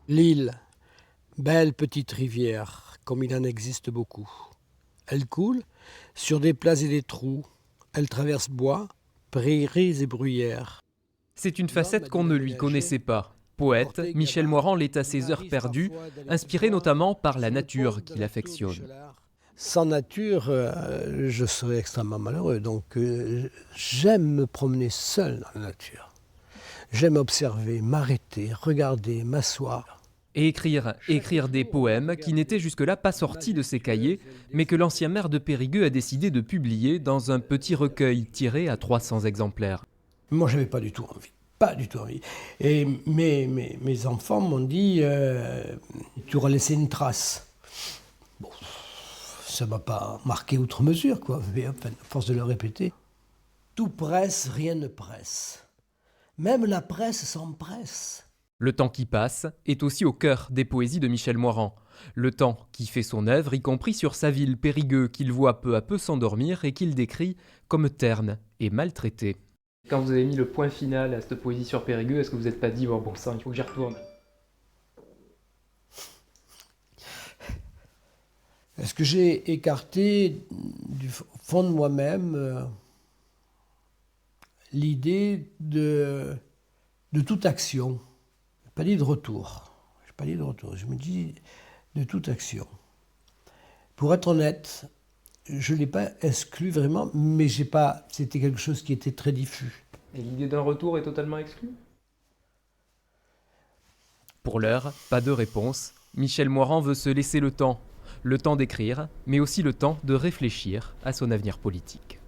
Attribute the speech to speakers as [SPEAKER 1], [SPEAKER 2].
[SPEAKER 1] L'Isle, belle petite rivière, comme il en existe beaucoup. Elle coule sur des plats et des trous. Elle traverse bois, prairies et bruyères.
[SPEAKER 2] C'est une
[SPEAKER 1] L'homme
[SPEAKER 2] facette
[SPEAKER 1] a dû
[SPEAKER 2] qu'on ne lui
[SPEAKER 1] l'aménager,
[SPEAKER 2] connaissait pas. Poète,
[SPEAKER 1] porter
[SPEAKER 2] Michel
[SPEAKER 1] gabbard.
[SPEAKER 2] Moirand l'est à
[SPEAKER 1] Il
[SPEAKER 2] ses heures
[SPEAKER 1] m'arrive
[SPEAKER 2] perdues,
[SPEAKER 1] parfois d'aller te
[SPEAKER 2] inspiré
[SPEAKER 1] voir
[SPEAKER 2] notamment par la
[SPEAKER 1] sur le pont
[SPEAKER 2] nature
[SPEAKER 1] de
[SPEAKER 2] qu'il
[SPEAKER 1] la tour du
[SPEAKER 2] affectionne.
[SPEAKER 1] Chelard. Sans nature, je serais extrêmement malheureux. Donc, j'aime me promener seul dans la nature. J'aime observer, m'arrêter, regarder, m'asseoir.
[SPEAKER 2] Et écrire des poèmes qui n'étaient jusque-là pas sortis de ses cahiers, mais que l'ancien maire de Périgueux a décidé de publier dans un petit recueil tiré à 300 exemplaires.
[SPEAKER 1] Moi, j'avais pas du tout envie. Pas du tout envie. Et mes enfants m'ont dit tu auras laissé une trace. Bon, ça m'a pas marqué outre mesure, quoi. Mais enfin, à force de le répéter. Tout presse, rien ne presse. Même la presse s'empresse.
[SPEAKER 2] Le temps qui passe est aussi au cœur des poésies de Michel Moirand. Le temps qui fait son œuvre, y compris sur sa ville Périgueux qu'il voit peu à peu s'endormir et qu'il décrit comme terne et maltraitée. Quand vous avez mis le point final à cette poésie sur Périgueux, est-ce que vous n'êtes pas dit bon sang, il faut que j'y retourne?
[SPEAKER 1] Est-ce que j'ai écarté du fond de moi-même l'idée de toute action? Je n'ai pas dit de retour. Je me dis de toute action. Pour être honnête, je ne l'ai pas exclu vraiment, mais c'était quelque chose qui était très diffus.
[SPEAKER 2] Et l'idée d'un retour est totalement exclue? Pour l'heure, pas de réponse. Michel Moirand veut se laisser le temps d'écrire, mais aussi le temps de réfléchir à son avenir politique.